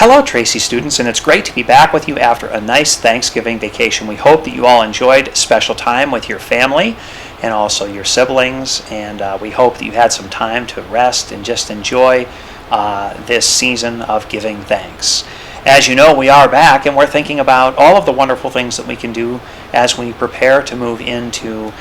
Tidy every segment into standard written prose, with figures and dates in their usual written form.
Hello, Tracy students, and it's great to be back with you after a nice Thanksgiving vacation. We hope that you all enjoyed special time with your family and also your siblings, and we hope that you had some time to rest and just enjoy this season of giving thanks. As you know, we are back, and we're thinking about all of the wonderful things that we can do as we prepare to move into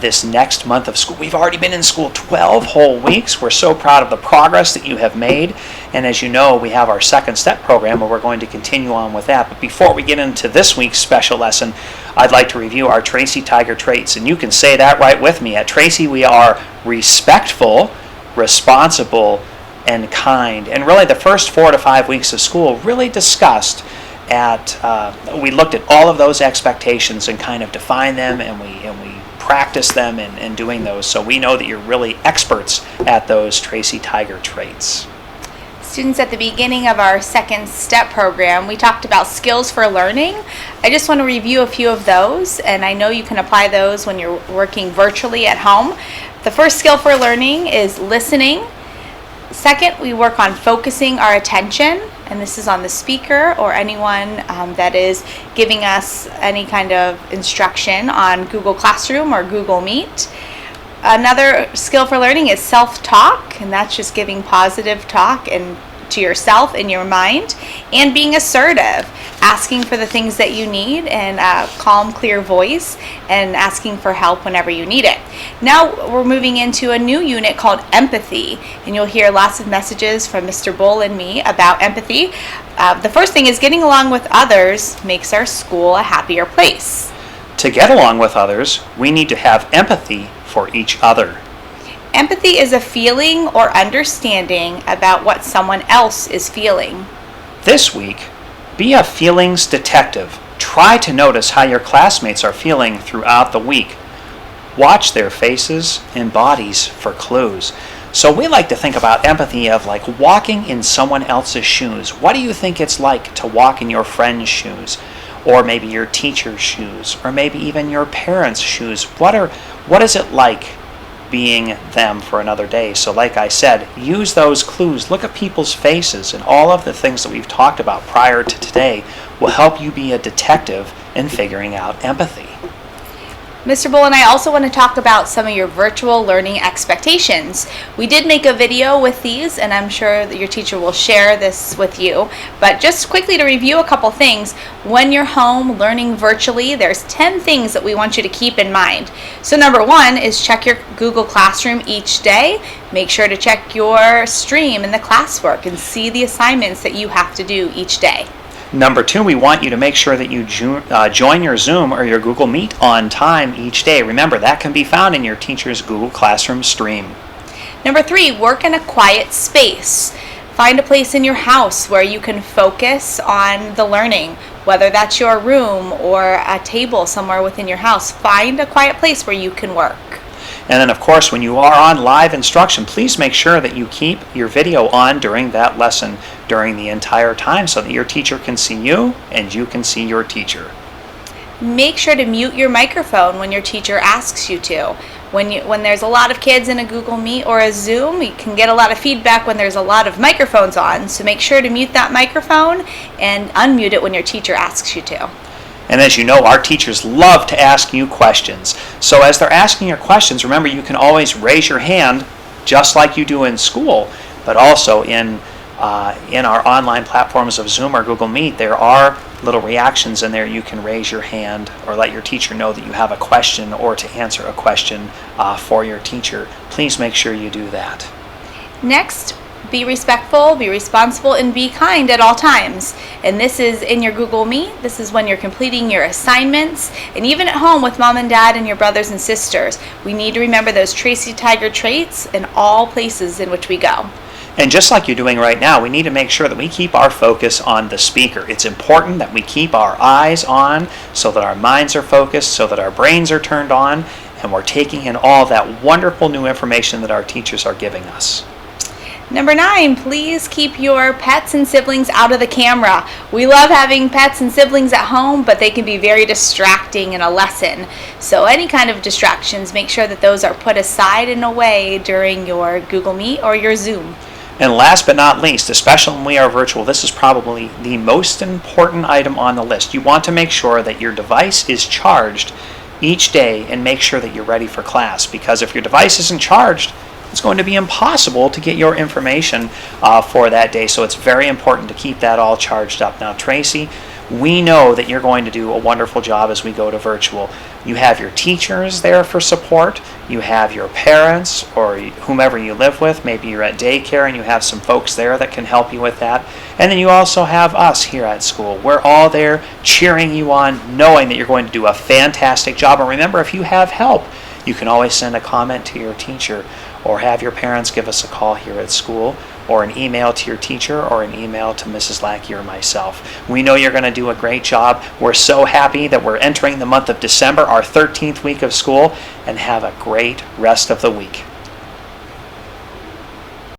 this next month of school. We've already been in school 12 whole weeks. We're so proud of the progress that you have made. And as you know, we have our Second Step program where we're going to continue on with that. But before we get into this week's special lesson, I'd like to review our Tracy Tiger traits. And you can say that right with me. At Tracy, we are respectful, responsible, and kind. And really the first 4 to 5 weeks of school really discussed we looked at all of those expectations and kind of defined them, and we practice them in doing those, so we know that you're really experts at those Tracy Tiger traits. Students, at the beginning of our Second Step program, we talked about skills for learning. I just want to review a few of those, and I know you can apply those when you're working virtually at home. The first skill for learning is listening. Second, we work on focusing our attention, and this is on the speaker or anyone that is giving us any kind of instruction on Google Classroom or Google Meet. Another skill for learning is self-talk, and that's just giving positive talk and to yourself in your mind, and being assertive, asking for the things that you need in a calm, clear voice, and asking for help whenever you need it. Now we're moving into a new unit called empathy, and you'll hear lots of messages from Mr. Bull and me about empathy. The first thing is getting along with others makes our school a happier place. To get along with others, we need to have empathy for each other. Empathy is a feeling or understanding about what someone else is feeling. This week, be a feelings detective. Try to notice how your classmates are feeling throughout the week. Watch their faces and bodies for clues. So we like to think about empathy of like walking in someone else's shoes. What do you think it's like to walk in your friend's shoes? Or maybe your teacher's shoes? Or maybe even your parents' shoes? What is it like being them for another day? So like I said, use those clues. Look at people's faces, and all of the things that we've talked about prior to today will help you be a detective in figuring out empathy. Mr. Bull and I also want to talk about some of your virtual learning expectations. We did make a video with these, and I'm sure that your teacher will share this with you. But just quickly to review a couple things, when you're home learning virtually, there's 10 things that we want you to keep in mind. So number 1 is check your Google Classroom each day. Make sure to check your stream in the classwork and see the assignments that you have to do each day. Number 2, we want you to make sure that you join your Zoom or your Google Meet on time each day. Remember, that can be found in your teacher's Google Classroom stream. Number 3, work in a quiet space. Find a place in your house where you can focus on the learning, whether that's your room or a table somewhere within your house. Find a quiet place where you can work. And then, of course, when you are on live instruction, please make sure that you keep your video on during that lesson during the entire time so that your teacher can see you and you can see your teacher. Make sure to mute your microphone when your teacher asks you to. When there's a lot of kids in a Google Meet or a Zoom, you can get a lot of feedback when there's a lot of microphones on. So make sure to mute that microphone and unmute it when your teacher asks you to. And as you know, our teachers love to ask you questions. So as they're asking your questions, remember you can always raise your hand just like you do in school, but also in our online platforms of Zoom or Google Meet, there are little reactions in there. You can raise your hand or let your teacher know that you have a question or to answer a question for your teacher. Please make sure you do that. Next, be respectful, be responsible, and be kind at all times. And this is in your Google Meet. This is when you're completing your assignments. And even at home with mom and dad and your brothers and sisters, we need to remember those Tracy Tiger traits in all places in which we go. And just like you're doing right now, we need to make sure that we keep our focus on the speaker. It's important that we keep our eyes on so that our minds are focused, so that our brains are turned on, and we're taking in all that wonderful new information that our teachers are giving us. Number 9, please keep your pets and siblings out of the camera. We love having pets and siblings at home, but they can be very distracting in a lesson. So any kind of distractions, make sure that those are put aside and away during your Google Meet or your Zoom. And last but not least, especially when we are virtual, this is probably the most important item on the list. You want to make sure that your device is charged each day and make sure that you're ready for class, because if your device isn't charged, it's going to be impossible to get your information for that day. So it's very important to keep that all charged up. Now, Tracy, we know that you're going to do a wonderful job as we go to virtual. You have your teachers there for support. You have your parents or whomever you live with. Maybe you're at daycare and you have some folks there that can help you with that. And then you also have us here at school. We're all there cheering you on, knowing that you're going to do a fantastic job. And remember, if you have help, you can always send a comment to your teacher or have your parents give us a call here at school, or an email to your teacher, or an email to Mrs. Lackey or myself. We know you're going to do a great job. We're so happy that we're entering the month of December, our 13th week of school, and have a great rest of the week.